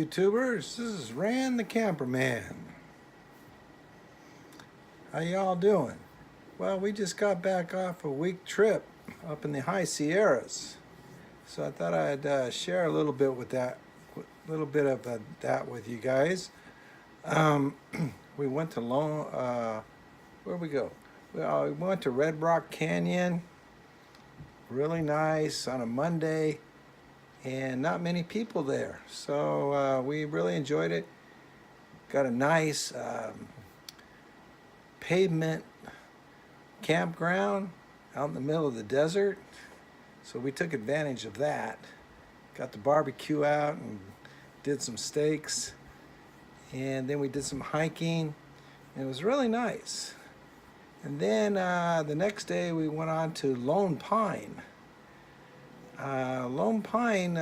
YouTubers, this is Ran the Camperman. How y'all doing? Well, we just got back off a week trip up in the high Seirras, so I thought I'd share a little bit with that, that with you guys. Um, we went to where'd we go? We went to Red Rock Canyon. Really nice on a Monday, and not many people there, so we really enjoyed it. Got a nice pavement campground out in the middle of the desert, so we took advantage of that. Got the barbecue out and did some steaks, and then we did some hiking, and it was really nice. And then the next day we went on to Lone Pine. Lone Pine,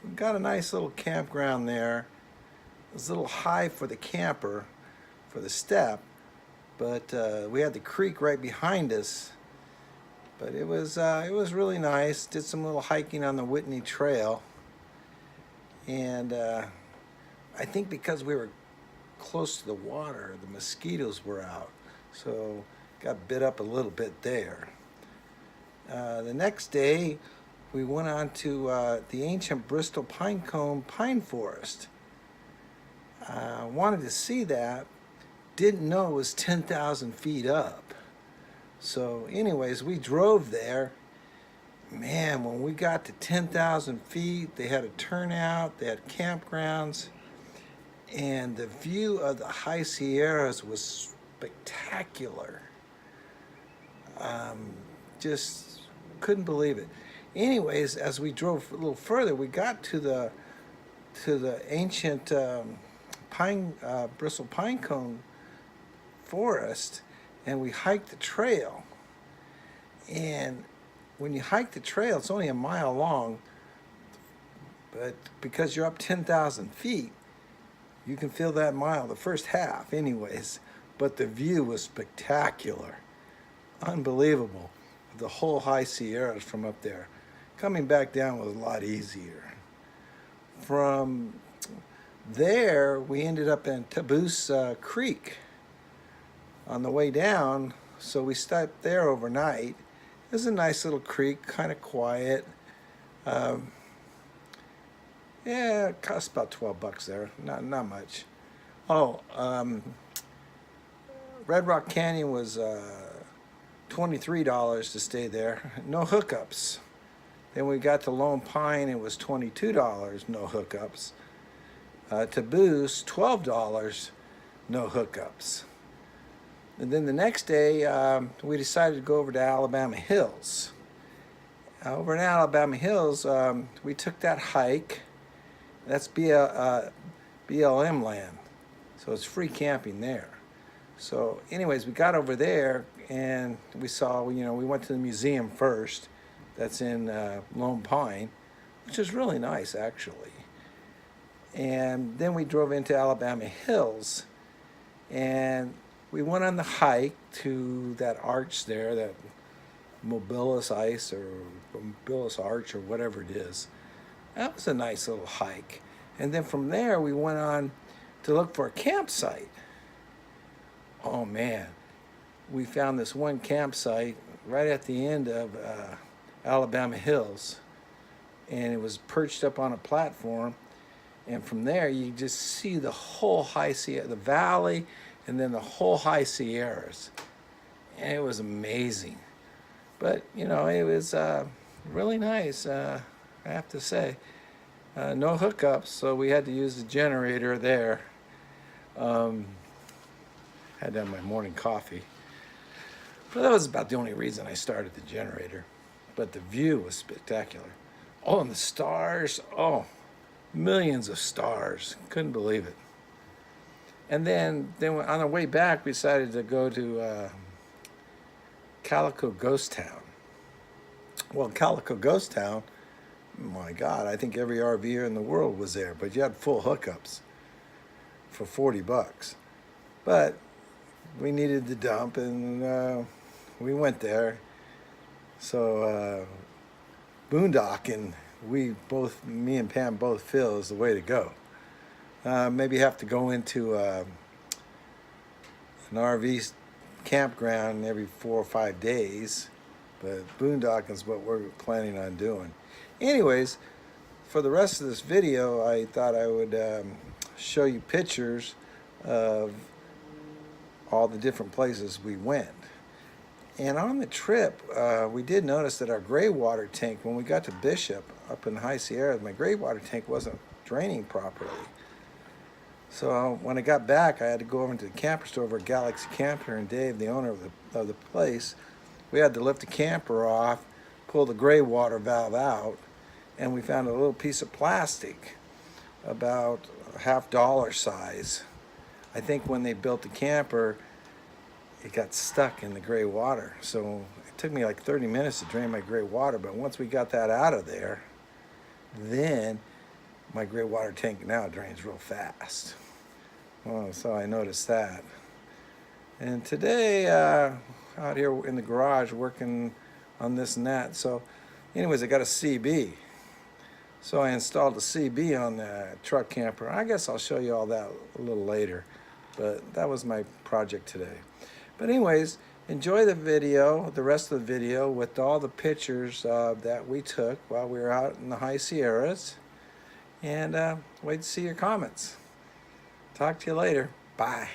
we've got a nice little campground there. It was a little high for the camper, for the step, but we had the creek right behind us. But it was really nice. Did some little hiking on the Whitney Trail, and I think because we were close to the water, the mosquitoes were out, so got bit up a little bit there. The next day, we went on to the ancient Bristol Pinecone Pine Forest. Wanted to see that, didn't know it was 10,000 feet up. So anyways, we drove there. Man, when we got to 10,000 feet, they had a turnout, they had campgrounds, and the view of the high Seirras was spectacular. Just couldn't believe it. Anyways, as we drove a little further, we got to the ancient Bristol Pinecone forest, and we hiked the trail. And when you hike the trail, it's only a mile long, but because you're up 10,000 feet, you can feel that mile, the first half anyways, but the view was spectacular. Unbelievable. The whole high Seirras from up there. Coming back down was a lot easier. From there, we ended up in Taboose Creek on the way down, so we stopped there overnight. It was a nice little creek, kind of quiet. Yeah, it cost about $12 there, not much. Oh, Red Rock Canyon was $23 to stay there, no hookups. Then we got to Lone Pine, it was $22, no hookups. Taboose, $12, no hookups. And then the next day, we decided to go over to Alabama Hills. Over in Alabama Hills, we took that hike. That's BLM land, so it's free camping there. So anyways, we got over there, and we saw, we went to the museum first. That's in Lone Pine, which is really nice, actually. And then we drove into Alabama Hills, and we went on the hike to that arch there, that Mobilis Ice or Mobilis Arch or whatever it is. That was a nice little hike. And then from there, we went on to look for a campsite. Oh man, we found this one campsite right at the end of Alabama Hills, and it was perched up on a platform, and from there you just see the whole high Sierra, the valley, and then the whole high Seirras, and it was amazing. But it was really nice, I have to say. No hookups, so we had to use the generator there. Had to have my morning coffee. But that was about the only reason I started the generator. But the view was spectacular. Oh, and the stars. Oh, millions of stars. Couldn't believe it. And then on the way back, we decided to go to Calico Ghost Town. Well, Calico Ghost Town, my God, I think every RVer in the world was there. But you had full hookups for $40. But we needed the dump, and we went there. So boondocking me and Pam both feel is the way to go. Maybe have to go into an RV campground every 4 or 5 days, but boondocking is what we're planning on doing. Anyways, for the rest of this video, I thought I would show you pictures of all the different places we went. And on the trip, we did notice that our gray water tank, when we got to Bishop up in the High Sierras, my gray water tank wasn't draining properly. So when I got back, I had to go over to the camper store where Galaxy Camper and Dave, the owner of the place, we had to lift the camper off, pull the gray water valve out, and we found a little piece of plastic about $50 size. I think when they built the camper, it got stuck in the gray water. So it took me like 30 minutes to drain my gray water, but once we got that out of there, then my gray water tank now drains real fast. Well, so I noticed that. And today, out here in the garage working on this and that. So anyways, I got a CB. So I installed a CB on the truck camper. I guess I'll show you all that a little later. But that was my project today. But anyways, enjoy the video, the rest of the video, with all the pictures that we took while we were out in the High Sierras. And wait to see your comments. Talk to you later. Bye.